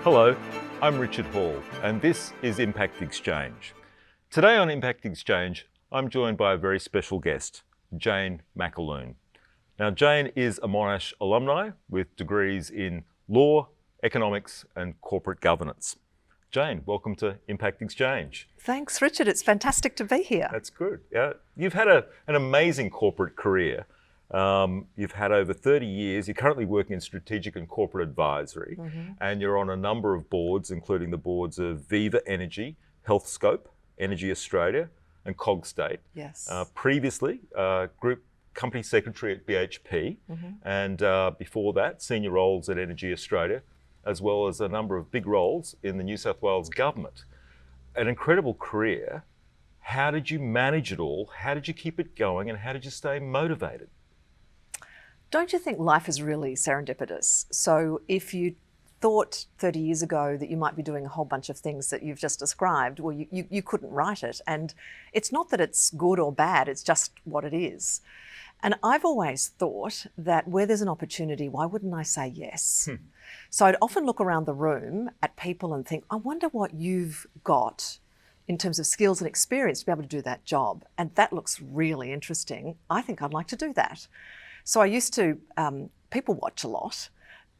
Hello, I'm Richard Hall, and this is Impact Exchange. Today on Impact Exchange, I'm joined by a very special guest, Jane McAloon. Now, Jane is a Monash alumni with degrees in law, economics, and corporate governance. Jane, welcome to Impact Exchange. Thanks, Richard. It's fantastic to be here. That's good. Yeah, you've had an amazing corporate career. You've had over 30 years. You're currently working in strategic and corporate advisory, and you're on a number of boards, including the boards of Viva Energy, Healthscope, Energy Australia, and Cogstate. Yes. Previously, Group Company Secretary at BHP, and before that, senior roles at Energy Australia, as well as a number of big roles in the New South Wales government. An incredible career. How did you manage it all? How did you keep it going? And how did you stay motivated? Don't you think life is really serendipitous? So if you thought 30 years ago that you might be doing a whole bunch of things that you've just described, well, you couldn't write it. And it's not that it's good or bad, it's just what it is. And I've always thought that where there's an opportunity, why wouldn't I say yes? So I'd often look around the room at people and think, I wonder what you've got in terms of skills and experience to be able to do that job. And that looks really interesting. I think I'd like to do that. So I used to people watch a lot,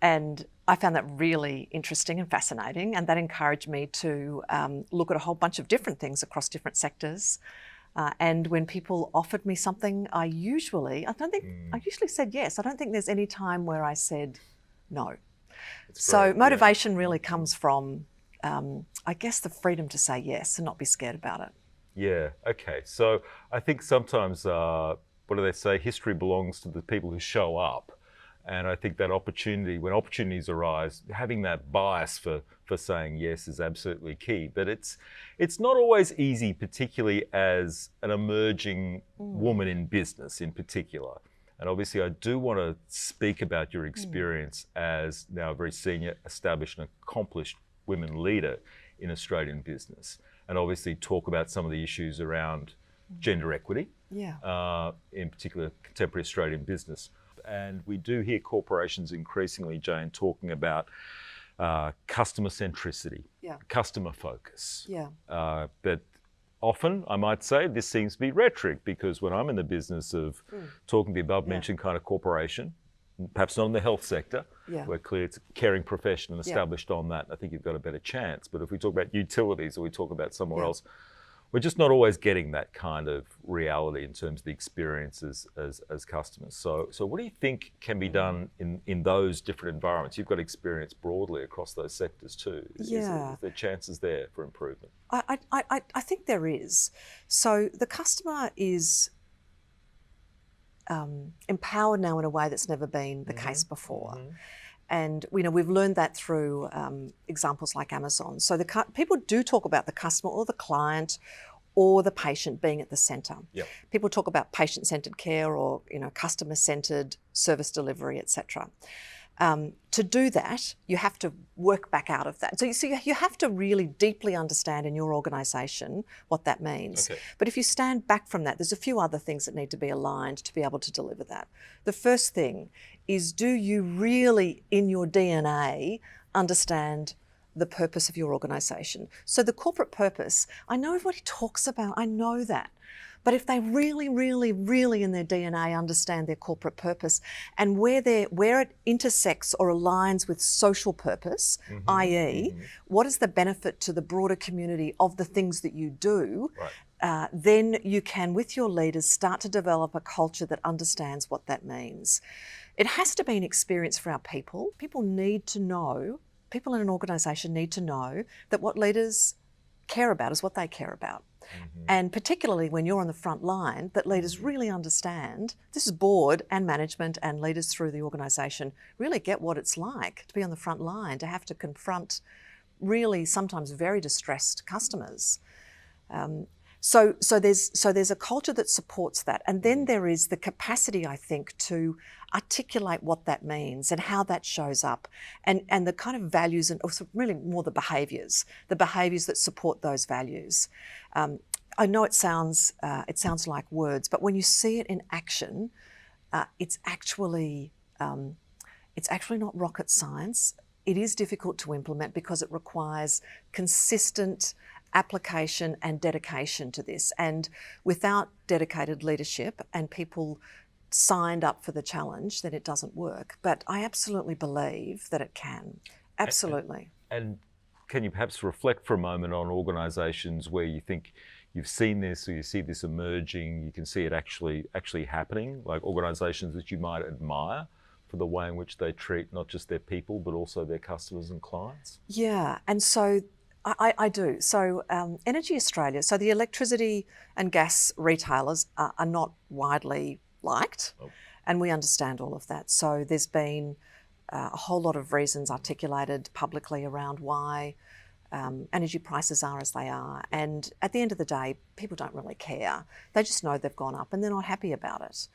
and I found that really interesting and fascinating, and that encouraged me to look at a whole bunch of different things across different sectors. And when people offered me something, I usually said yes. I don't think there's any time where I said no. So motivation really comes from, I guess, the freedom to say yes and not be scared about it. Yeah, okay. So I think sometimes, what do they say? History belongs to the people who show up. And I think that opportunity, when opportunities arise, having that bias for saying yes is absolutely key. But it's not always easy, particularly as an emerging woman in business in particular. And obviously I do want to speak about your experience as now a very senior, established and accomplished women leader in Australian business. And obviously talk about some of the issues around gender equity, in particular contemporary Australian business. And we do hear corporations increasingly, Jane, talking about customer centricity, customer focus. But often, I might say, this seems to be rhetoric, because when I'm in the business of talking to the above-mentioned kind of corporation, perhaps not in the health sector, where clearly it's a caring profession and established on that, I think you've got a better chance. But if we talk about utilities or we talk about somewhere else, we're just not always getting that kind of reality in terms of the experiences as customers. So what do you think can be done in those different environments? You've got experience broadly across those sectors too. Is there chances there for improvement? I think there is. So the customer is empowered now in a way that's never been the case before. And we've learned that through examples like Amazon. So people do talk about the customer or the client or the patient being at the centre. People talk about patient-centred care or customer-centred service delivery, etc. To do that, you have to work back out of that. So you have to really deeply understand in your organisation what that means. But if you stand back from that, there's a few other things that need to be aligned to be able to deliver that. The first thing is, do you really, in your DNA, understand the purpose of your organisation? So the corporate purpose, I know everybody talks about, I know that. But if they really, really, really in their DNA understand their corporate purpose and where it intersects or aligns with social purpose, i.e., what is the benefit to the broader community of the things that you do, then you can, with your leaders, start to develop a culture that understands what that means. It has to be an experience for our people. People need to know, people in an organisation need to know that what leaders care about is what they care about. And particularly when you're on the front line, that leaders really understand, this is board and management and leaders through the organisation, really get what it's like to be on the front line, to have to confront really sometimes very distressed customers. So there's a culture that supports that. And then there is the capacity, I think, to articulate what that means and how that shows up and the kind of values and also really more the behaviours that support those values. I know it sounds like words, but when you see it in action, it's actually it's actually not rocket science. It is difficult to implement because it requires consistent application and dedication to this. And without dedicated leadership and people signed up for the challenge, then it doesn't work. But I absolutely believe that it can. Absolutely. And can you perhaps reflect for a moment on organisations where you think you've seen this, or you see this emerging, you can see it actually happening, like organisations that you might admire for the way in which they treat not just their people, but also their customers and clients? Yeah, and so I do. So Energy Australia, so the electricity and gas retailers are not widely liked, and we understand all of that. So there's been a whole lot of reasons articulated publicly around why energy prices are as they are. And at the end of the day, people don't really care. They just know they've gone up and they're not happy about it.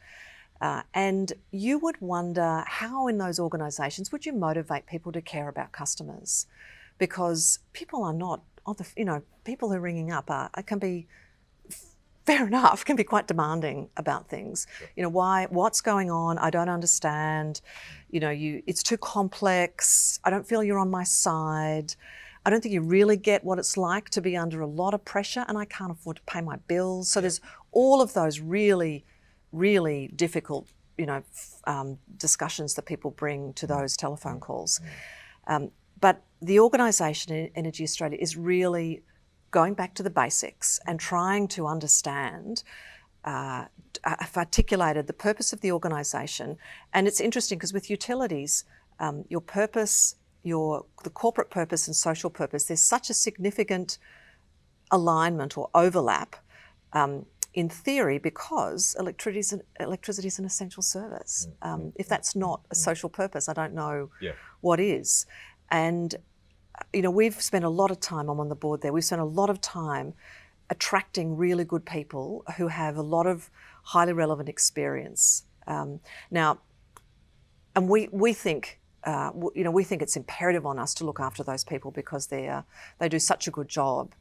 And you would wonder how in those organisations would you motivate people to care about customers? Because people are not, people who are ringing up can be, fair enough, can be quite demanding about things. Sure. What's going on? I don't understand. It's too complex. I don't feel you're on my side. I don't think you really get what it's like to be under a lot of pressure, and I can't afford to pay my bills. So there's all of those really, really difficult, discussions that people bring to those telephone calls. But the organisation, Energy Australia, is really going back to the basics and trying to understand, have articulated the purpose of the organisation. And it's interesting because with utilities, your purpose, the corporate purpose and social purpose, there's such a significant alignment or overlap in theory, because electricity is an essential service. If that's not a social purpose, I don't know what is. And we've spent a lot of time, I'm on the board there, we've spent a lot of time attracting really good people who have a lot of highly relevant experience. Now, and we think, we think it's imperative on us to look after those people because they do such a good job.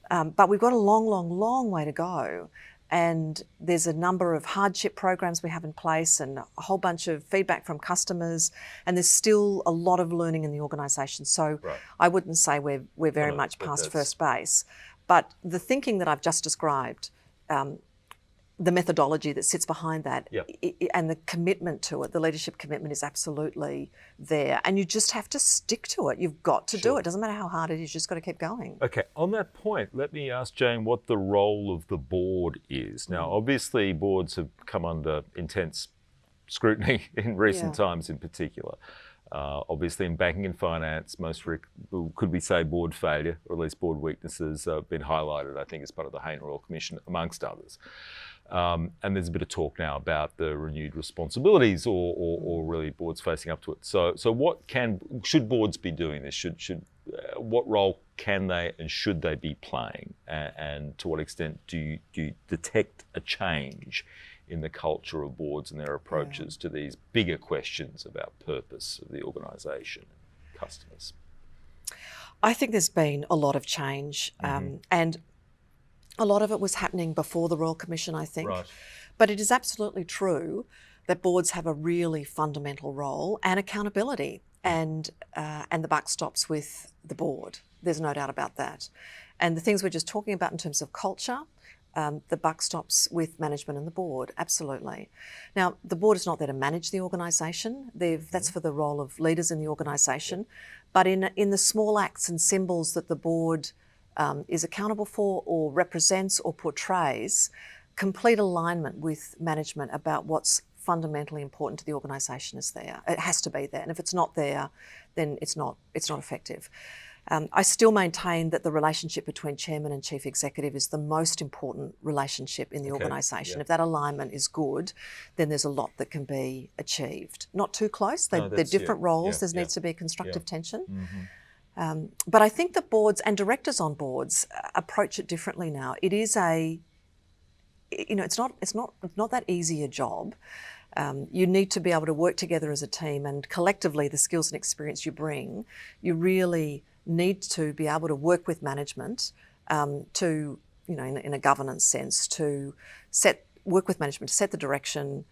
But we've got a long, long, long way to go. And there's a number of hardship programs we have in place and a whole bunch of feedback from customers. And there's still a lot of learning in the organisation. So I wouldn't say we're very much past first base. But the thinking that I've just described, the methodology that sits behind that and the commitment to it, the leadership commitment is absolutely there. And you just have to stick to it. You've got to do it. Doesn't matter how hard it is, you've just got to keep going. Okay, on that point, let me ask Jane what the role of the board is. Now, obviously, boards have come under intense scrutiny in recent times in particular. Obviously, in banking and finance, could we say board failure, or at least board weaknesses, have been highlighted, I think, as part of the Hayne Royal Commission, amongst others. And there's a bit of talk now about the renewed responsibilities or really boards facing up to it. So should boards be doing this? What role can they and should they be playing? And to what extent do you detect a change in the culture of boards and their approaches to these bigger questions about purpose of the organisation and customers? I think there's been a lot of change, and a lot of it was happening before the Royal Commission, I think. Right. But it is absolutely true that boards have a really fundamental role and accountability, and the buck stops with the board. There's no doubt about that. And the things we're just talking about in terms of culture, the buck stops with management and the board, absolutely. Now, the board is not there to manage the organisation. That's for the role of leaders in the organisation. But in the small acts and symbols that the board is accountable for or represents or portrays, complete alignment with management about what's fundamentally important to the organisation is there. It has to be there. And if it's not there, then it's not effective. I still maintain that the relationship between chairman and chief executive is the most important relationship in the organisation. If that alignment is good, then there's a lot that can be achieved. Not too close. They're different roles. There needs to be constructive tension. But I think the boards and directors on boards approach it differently now. It is it's not that easy a job. You need to be able to work together as a team, and collectively the skills and experience you bring, you really need to be able to work with management in a governance sense, to work with management to set the direction,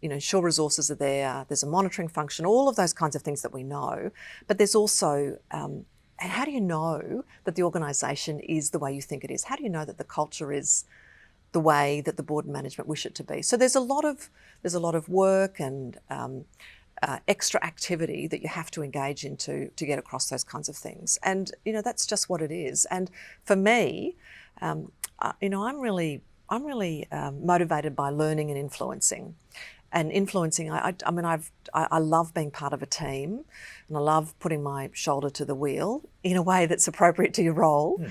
ensure resources are there. There's a monitoring function, all of those kinds of things that we know. But there's also, and how do you know that the organisation is the way you think it is? How do you know that the culture is the way that the board and management wish it to be? So there's a lot of work and extra activity that you have to engage into to get across those kinds of things. And that's just what it is. And for me, I'm really motivated by learning and influencing. And influencing, I love being part of a team, and I love putting my shoulder to the wheel in a way that's appropriate to your role,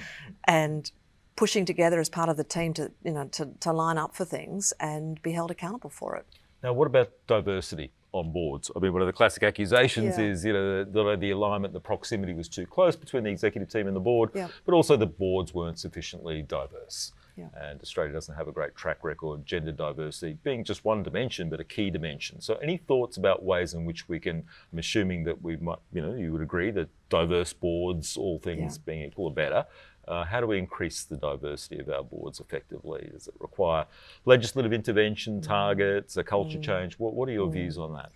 and pushing together as part of the team to line up for things and be held accountable for it. Now, what about diversity on boards? I mean, one of the classic accusations is, the alignment, the proximity was too close between the executive team and the board, but also the boards weren't sufficiently diverse. And Australia doesn't have a great track record, gender diversity being just one dimension, but a key dimension. So any thoughts about ways in which we can, I'm assuming that we might, you would agree that diverse boards, all things being equal, are better. How do we increase the diversity of our boards effectively? Does it require legislative intervention, targets, a culture change? What are your views on that?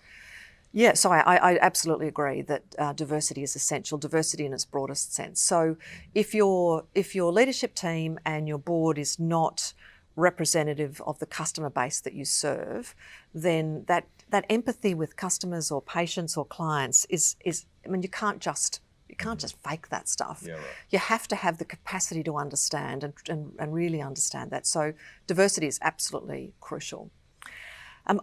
Yeah, so I absolutely agree that diversity is essential, diversity in its broadest sense. So if your leadership team and your board is not representative of the customer base that you serve, then that empathy with customers or patients or clients is you can't just fake that stuff. Yeah, right. You have to have the capacity to understand and really understand that. So diversity is absolutely crucial.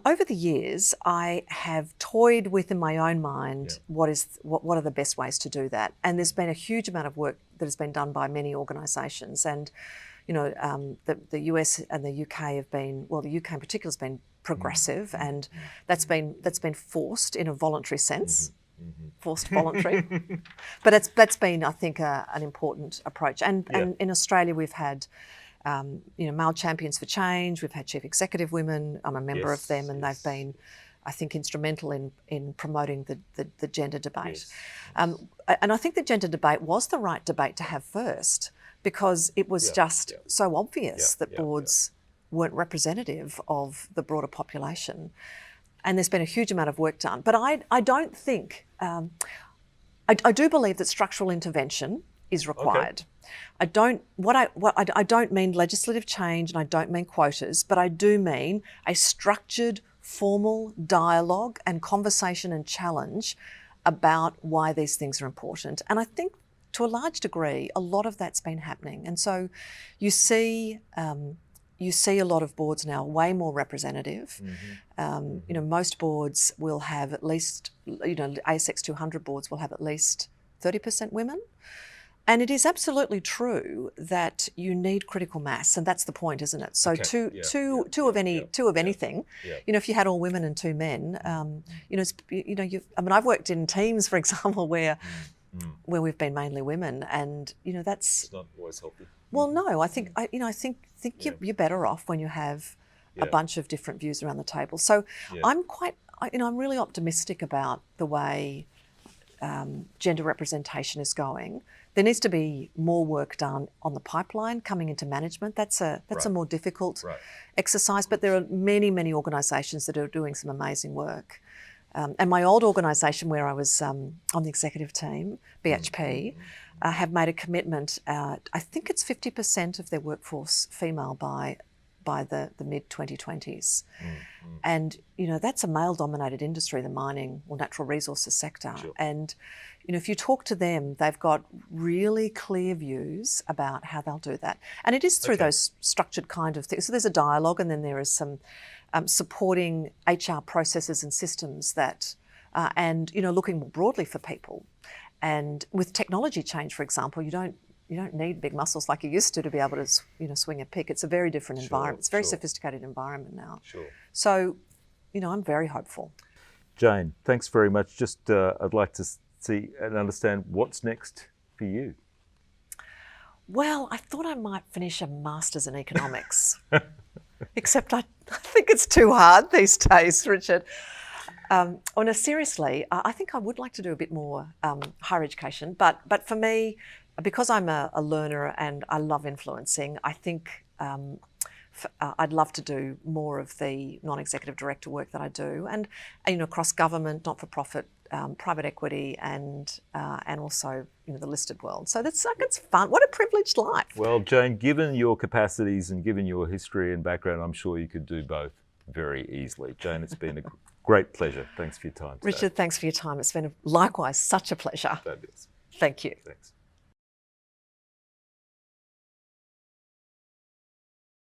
Over the years, I have toyed with in my own mind what are the best ways to do that, and there's been a huge amount of work that has been done by many organisations, and the US and the UK have been, well, the UK in particular has been progressive, and that's been forced in a voluntary sense. Forced voluntary, but that's been, I think, an important approach. And in Australia, we've had male champions for change. We've had chief executive women. I'm a member of them, and they've been, I think, instrumental in promoting the gender debate. And I think the gender debate was the right debate to have first, because it was just so obvious that boards weren't representative of the broader population. And there's been a huge amount of work done. But I don't think, I do believe that structural intervention is required. I don't mean legislative change, and I don't mean quotas, but I do mean a structured, formal dialogue and conversation and challenge about why these things are important. And I think to a large degree, a lot of that's been happening. And so you see a lot of boards now way more representative. Most boards will have at least, ASX 200 boards will have at least 30% women. And it is absolutely true that you need critical mass, and that's the point, isn't it? So two of anything. If you had all women and two men, I've worked in teams, for example, where we've been mainly women, and that's it's not always healthy. Well, no, I think you're better off when you have a bunch of different views around the table. So I'm really optimistic about the way gender representation is going. There needs to be more work done on the pipeline coming into management. That's a more difficult exercise, but there are many, many organisations that are doing some amazing work. And my old organisation, where I was on the executive team, BHP, have made a commitment. I think it's 50% of their workforce female by the mid-2020s. And, that's a male-dominated industry, the mining or natural resources sector. Sure. And, if you talk to them, they've got really clear views about how they'll do that. And it is through those structured kind of things. So there's a dialogue, and then there is some supporting HR processes and systems that, looking more broadly for people. And with technology change, for example, you don't need big muscles like you used to be able to, swing a pick. It's a very different environment. It's a very sophisticated environment now. Sure. So, I'm very hopeful. Jane, thanks very much. Just I'd like to see and understand what's next for you. Well, I thought I might finish a master's in economics, except I think it's too hard these days, Richard. No, seriously, I think I would like to do a bit more higher education, but for me, because I'm a learner and I love influencing, I think I'd love to do more of the non-executive director work that I do, and across government, not-for-profit, private equity, and also the listed world. So it's fun. What a privileged life. Well, Jane, given your capacities and given your history and background, I'm sure you could do both very easily. Jane, it's been a great pleasure. Thanks for your time today. Richard, thanks for your time. It's been likewise such a pleasure. Fabulous. Thank you. Thanks.